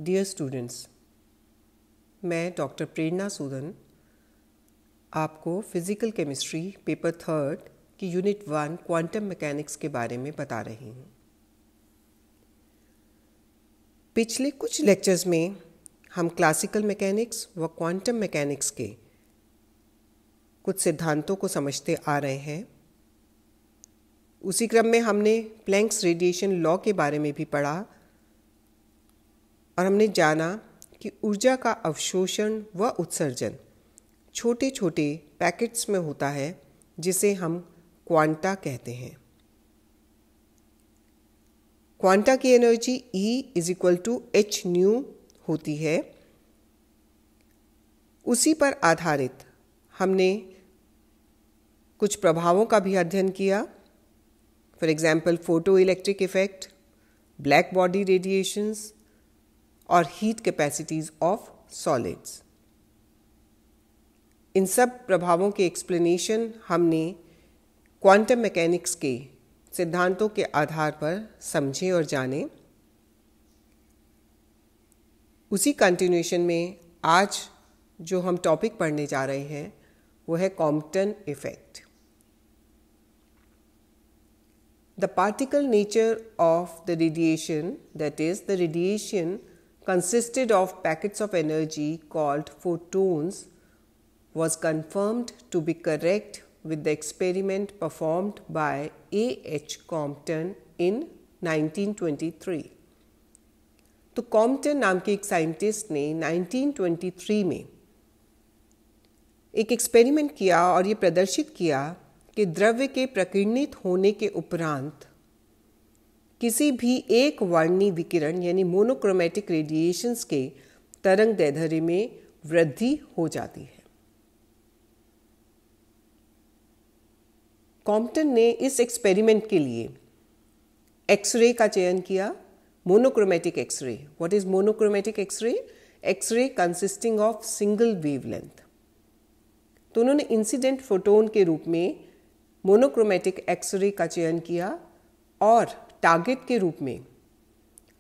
Dear students, मैं doctor प्रेरणा सूदन आपको physical chemistry paper 3 की यूनिट 1 क्वांटम मैकेनिक्स के बारे में बता रही हूँ। पिछले कुछ लेक्चर्स में हम क्लासिकल मैकेनिक्स व क्वांटम मैकेनिक्स के कुछ सिद्धांतों को समझते आ रहे हैं। उसी क्रम में हमने प्लैंक्स रेडिएशन लॉ के बारे में भी पढ़ा और हमने जाना कि ऊर्जा का अवशोषण व उत्सर्जन छोटे छोटे पैकेट्स में होता है, जिसे हम क्वांटा कहते हैं। क्वांटा की एनर्जी E = h होती है। उसी पर आधारित हमने कुछ प्रभावों का भी अध्ययन किया। For example photo electric effect, black body radiations और हीट कैपेसिटीज ऑफ सॉलिड्स। इन सब प्रभावों के एक्सप्लेनेशन हमने क्वांटम मैकेनिक्स के सिद्धांतों के आधार पर समझे और जाने। उसी कंटिन्यूएशन में आज जो हम टॉपिक पढ़ने जा रहे हैं वो है Compton effect. The particle nature of the radiation, that is, the radiation consisted of packets of energy called photons, was confirmed to be correct with the experiment performed by A.H. Compton in 1923. तो Compton नाम के एक scientist ने 1923 में एक experiment किया और ये प्रदर्शित किया कि द्रव्य के प्रकीर्णित होने के उपरांत किसी भी एक वर्णी विकिरण यानी मोनोक्रोमैटिक रेडिएशंस के तरंग दैर्ध्य में वृद्धि हो जाती है। कॉम्पटन ने इस एक्सपेरिमेंट के लिए एक्सरे का चयन किया, monochromatic x ray. What is monochromatic x ray? X ray consisting of single wavelength. तो उन्होंने इंसिडेंट फोटोन के रूप में मोनोक्रोमैटिक एक्सरे का चयन किया और टारगेट के रूप में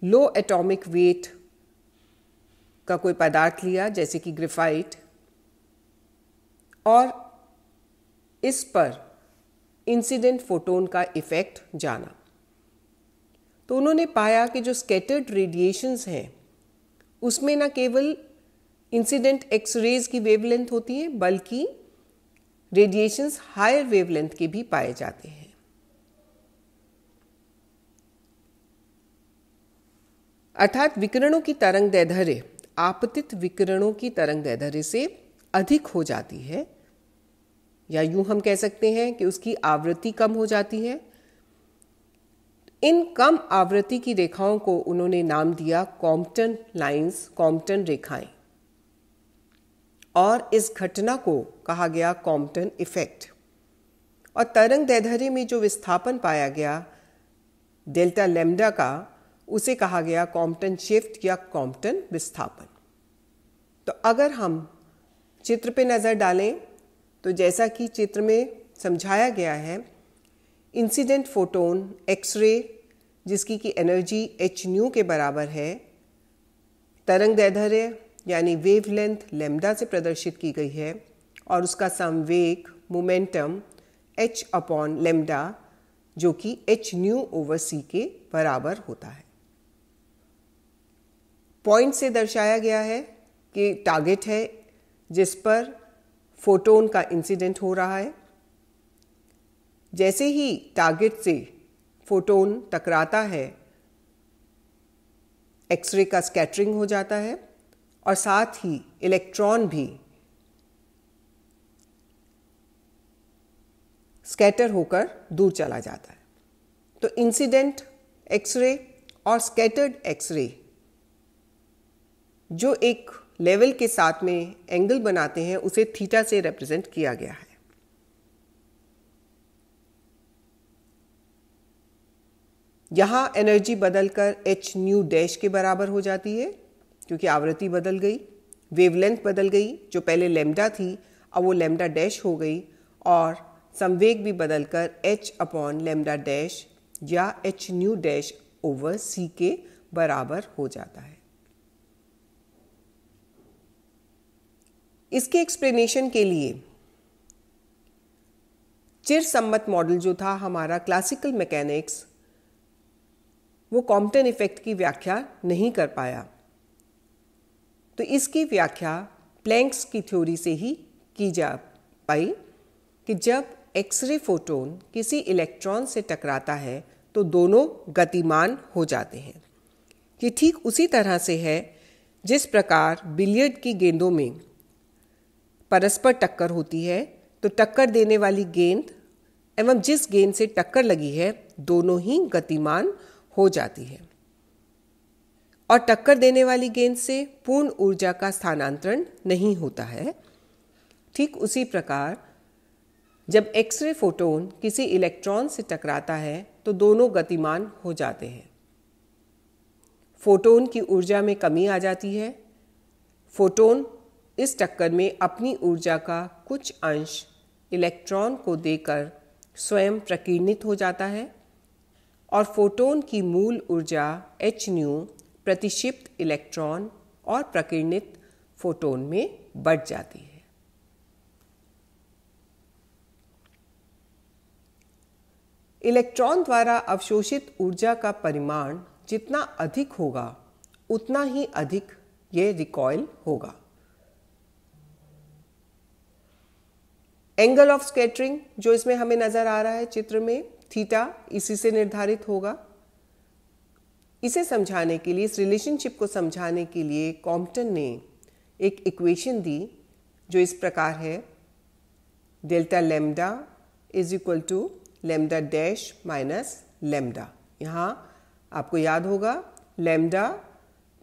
लो एटॉमिक वेट का कोई पदार्थ लिया, जैसे कि ग्रेफाइट, और इस पर इंसिडेंट फोटोन का इफेक्ट जाना। तो उन्होंने पाया कि जो स्कैटर्ड रेडिएशंस हैं उसमें न केवल इंसिडेंट एक्सरेज की वेवलेंथ होती है, बल्कि रेडिएशंस हायर वेवलेंथ के भी पाए जाते हैं। अर्थात विकिरणों की तरंग दैर्ध्य आपतित विकिरणों की तरंग दैर्ध्य से अधिक हो जाती है, या यूं हम कह सकते हैं कि उसकी आवृत्ति कम हो जाती है। इन कम आवृत्ति की रेखाओं को उन्होंने नाम दिया कॉम्पटन लाइंस, कॉम्पटन रेखाएं, और इस घटना को कहा गया कॉम्पटन इफेक्ट। और तरंग दैर्ध्य में जो विस्थापन पाया गया डेल्टा लैम्डा का, उसे कहा गया कॉम्पटन शिफ्ट या कॉम्पटन विस्थापन। तो अगर हम चित्र पे नज़र डालें तो जैसा कि चित्र में समझाया गया है, इंसिडेंट फोटोन एक्सरे जिसकी की एनर्जी h के बराबर है, तरंग दैर्ध्य यानी वेवलेंथ लैम्डा से प्रदर्शित की गई है, और उसका संवेग मोमेंटम h/लैम्डा जो कि h/c के बराबर होता है। पॉइंट से दर्शाया गया है कि टारगेट है जिस पर फोटोन का इंसिडेंट हो रहा है। जैसे ही टारगेट से फोटोन टकराता है, एक्सरे का स्कैटरिंग हो जाता है और साथ ही इलेक्ट्रॉन भी स्कैटर होकर दूर चला जाता है। तो इंसिडेंट एक्सरे और स्कैटर्ड एक्सरे जो एक लेवल के साथ में एंगल बनाते हैं, उसे थीटा से रिप्रेजेंट किया गया है। यहां एनर्जी बदलकर h/डैश के बराबर हो जाती है, क्योंकि आवृत्ति बदल गई, वेवलेंथ बदल गई। जो पहले लैम्डा थी अब वो लैम्डा डैश हो गई, और संवेग भी बदलकर h/लैम्डा डैश या h/c के बराबर हो जाता है। इसके एक्सप्लेनेशन के लिए चिरसम्मत मॉडल जो था हमारा क्लासिकल मैकेनिक्स, वो कॉम्पटन इफेक्ट की व्याख्या नहीं कर पाया। तो इसकी व्याख्या प्लैंक्स की थ्योरी से ही की जा पाई कि जब एक्सरे फोटोन किसी इलेक्ट्रॉन से टकराता है तो दोनों गतिमान हो जाते हैं। ये ठीक उसी तरह से है जिस प्रकार बिलियर्ड की गेंदों में परस्पर टक्कर होती है, तो टक्कर देने वाली गेंद एवं जिस गेंद से टक्कर लगी है दोनों ही गतिमान हो जाती है और टक्कर देने वाली गेंद से पूर्ण ऊर्जा का स्थानांतरण नहीं होता है। ठीक उसी प्रकार जब एक्सरे फोटोन किसी इलेक्ट्रॉन से टकराता है तो दोनों गतिमान हो जाते हैं। फोटोन की ऊर्जा में कमी आ जाती है। फोटोन इस टक्कर में अपनी ऊर्जा का कुछ अंश इलेक्ट्रॉन को देकर स्वयं प्रकीर्णित हो जाता है और फोटोन की मूल ऊर्जा hν प्रतिक्षिप्त इलेक्ट्रॉन और प्रकीर्णित फोटोन में बढ़ जाती है। इलेक्ट्रॉन द्वारा अवशोषित ऊर्जा का परिमाण जितना अधिक होगा उतना ही अधिक ये रिकॉइल होगा। एंगल ऑफ स्कैटरिंग जो इसमें हमें नजर आ रहा है चित्र में, थीटा, इसी से निर्धारित होगा। इसे समझाने के लिए, इस रिलेशनशिप को समझाने के लिए कॉम्पटन ने एक इक्वेशन दी जो इस प्रकार है, delta lambda is equal to lambda dash minus lambda. यहाँ आपको याद होगा लैम्डा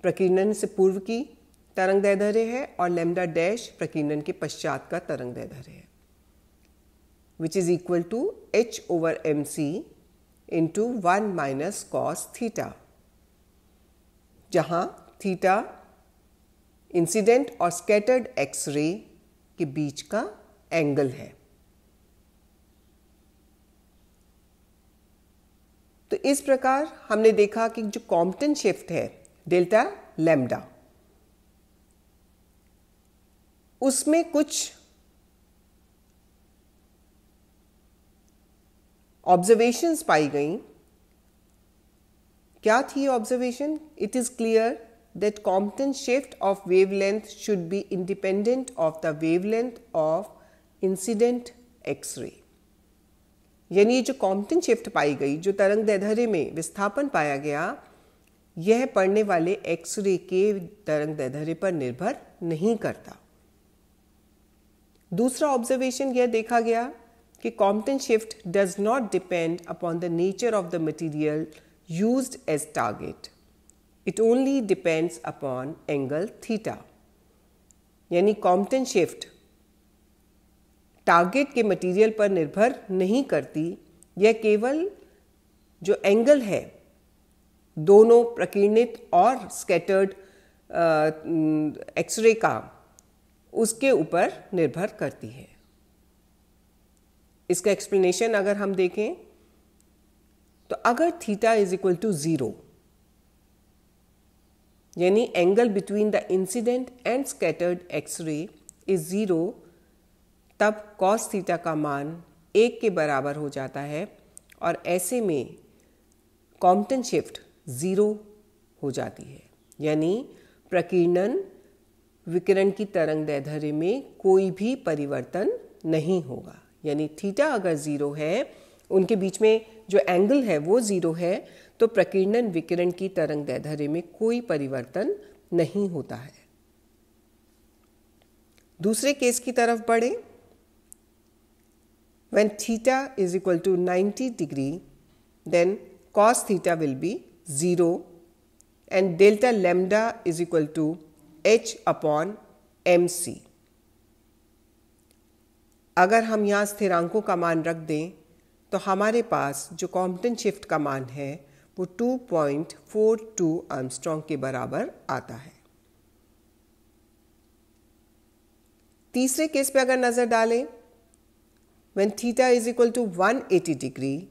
प्रकीर्णन से पूर्व की तरंग दैर्ध्य है और लैम्डा डैश प्रकीर्णन के पश्चात का तरंग दैर्ध्य है, which is equal to h/mc into 1 minus cos theta, जहाँ थीटा इंसिडेंट और स्कैटर्ड एक्सरे के बीच का एंगल है। तो इस प्रकार हमने देखा कि जो कॉम्पटन शिफ्ट है डेल्टा लैम्डा, उसमें कुछ ऑब्जर्वेशंस पाई गई। क्या थी observation? It is clear that Compton shift of wavelength should be independent of the wavelength of incident x ray. यानी जो कॉम्पटन शिफ्ट पाई गई, जो तरंग दैर्ध्य में विस्थापन पाया गया, यह पड़ने वाले एक्सरे के तरंग दैर्ध्य पर निर्भर नहीं करता। दूसरा ऑब्जर्वेशन यह देखा गया कि Compton shift does not depend upon the nature of the material used as target, it only depends upon angle theta. यानी कॉम्पटन शिफ्ट टारगेट के मटेरियल पर निर्भर नहीं करती, यह केवल जो एंगल है दोनों प्रकीर्णित और स्कैटर्ड एक्सरे का, उसके ऊपर निर्भर करती है। इसका एक्सप्लेनेशन अगर हम देखें तो अगर थीटा इज इक्वल टू 0, यानी angle between the incident and scattered x ray is 0, तब कॉस थीटा का मान 1 के बराबर हो जाता है और ऐसे में कॉम्पटन शिफ्ट 0 हो जाती है। यानी प्रकीर्णन विकिरण की तरंग दैर्ध्य में कोई भी परिवर्तन नहीं होगा। यानी थीटा अगर 0 है, उनके बीच में जो एंगल है वो 0 है, तो प्रकीर्णन विकिरण की तरंग दैर्ध्य में कोई परिवर्तन नहीं होता है। दूसरे केस की तरफ बढ़े। When theta is equal to 90 degree, then cos theta will be 0 and delta lambda is equal to h upon mc। अगर हम यहाँ स्थिरांकों का मान रख दें तो हमारे पास जो कॉम्पटन शिफ्ट का मान है वो 2.42 आर्मस्ट्रॉन्ग के बराबर आता है। तीसरे केस पे अगर नजर डालें, when theta is equal to 180 degree,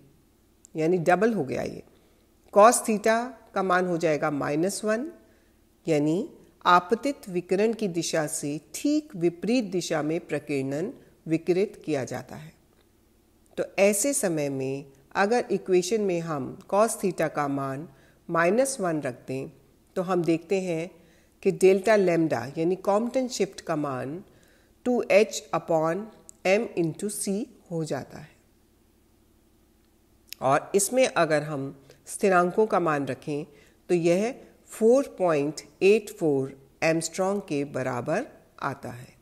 यानी डबल हो गया ये, कॉस थीटा का मान हो जाएगा -1, यानी आपतित विकिरण की दिशा से ठीक विपरीत दिशा में प्रकीर्णन विकिरित किया जाता है। तो ऐसे समय में अगर इक्वेशन में हम cos थीटा का मान -1 रख दें तो हम देखते हैं कि डेल्टा लैम्डा यानी कॉम्पटन शिफ्ट का मान 2h/m/c हो जाता है। और इसमें अगर हम स्थिरांकों का मान रखें तो यह 4.84 एंगस्ट्रॉम के बराबर आता है।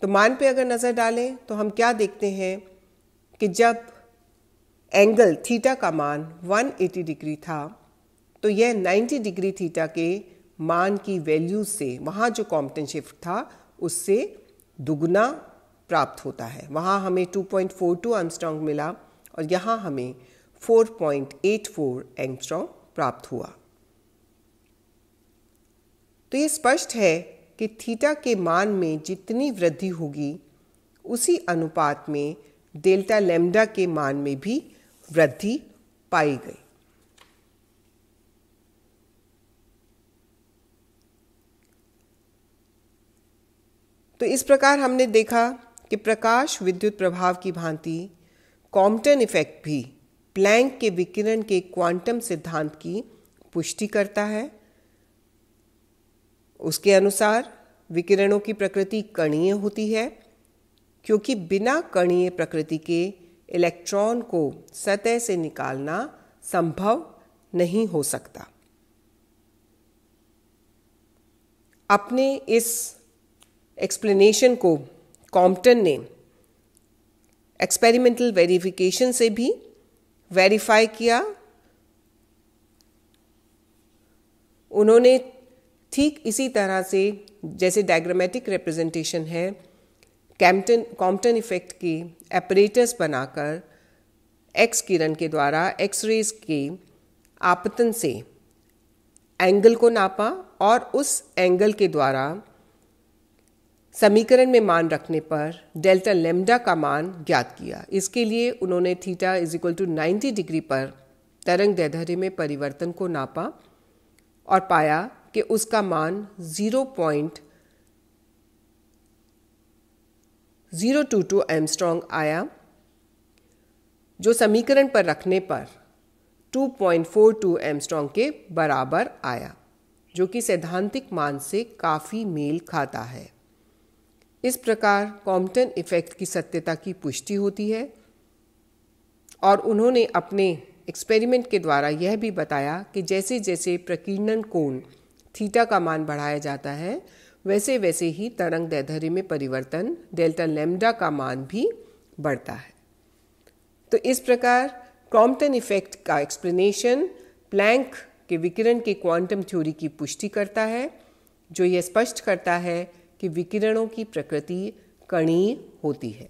तो मान पे अगर नज़र डालें तो हम क्या देखते हैं कि जब एंगल थीटा का मान 180 डिग्री था तो यह 90 डिग्री थीटा के मान की वैल्यू से, वहाँ जो कॉम्पटन शिफ्ट था उससे दुगना प्राप्त होता है। वहाँ हमें 2.42 एंगस्ट्रॉम मिला और यहाँ हमें 4.84 एंगस्ट्रॉम प्राप्त हुआ। तो ये स्पष्ट है कि थीटा के मान में जितनी वृद्धि होगी उसी अनुपात में डेल्टा लैम्डा के मान में भी वृद्धि पाई गई। तो इस प्रकार हमने देखा कि प्रकाश विद्युत प्रभाव की भांति कॉम्पटन इफेक्ट भी प्लैंक के विकिरण के क्वांटम सिद्धांत की पुष्टि करता है। उसके अनुसार विकिरणों की प्रकृति कणीय होती है, क्योंकि बिना कणीय प्रकृति के इलेक्ट्रॉन को सतह से निकालना संभव नहीं हो सकता। अपने इस एक्सप्लेनेशन को कॉम्पटन ने एक्सपेरिमेंटल वेरिफिकेशन से भी वेरीफाई किया। उन्होंने ठीक इसी तरह से जैसे डायग्रामेटिक रिप्रेजेंटेशन है कॉम्पटन इफेक्ट के एपरेटस बनाकर एक्स किरण के द्वारा एक्स रेज के आपतन से एंगल को नापा और उस एंगल के द्वारा समीकरण में मान रखने पर डेल्टा लैम्डा का मान ज्ञात किया। इसके लिए उन्होंने थीटा = 90 डिग्री पर तरंग दैर्ध्य में परिवर्तन को नापा और पाया कि उसका मान 0.022 एंगस्ट्रॉम आया, जो समीकरण पर रखने पर 2.42 एंगस्ट्रॉम के बराबर आया, जो कि सैद्धांतिक मान से काफ़ी मेल खाता है। इस प्रकार कॉम्पटन इफेक्ट की सत्यता की पुष्टि होती है और उन्होंने अपने एक्सपेरिमेंट के द्वारा यह भी बताया कि जैसे जैसे प्रकीर्णन कोण थीटा का मान बढ़ाया जाता है वैसे वैसे ही तरंग दैर्ध्य में परिवर्तन डेल्टा लैम्डा का मान भी बढ़ता है। तो इस प्रकार कॉम्पटन इफेक्ट का एक्सप्लेनेशन प्लैंक के विकिरण के क्वांटम थ्योरी की पुष्टि करता है, जो यह स्पष्ट करता है कि विकिरणों की प्रकृति कणीय होती है।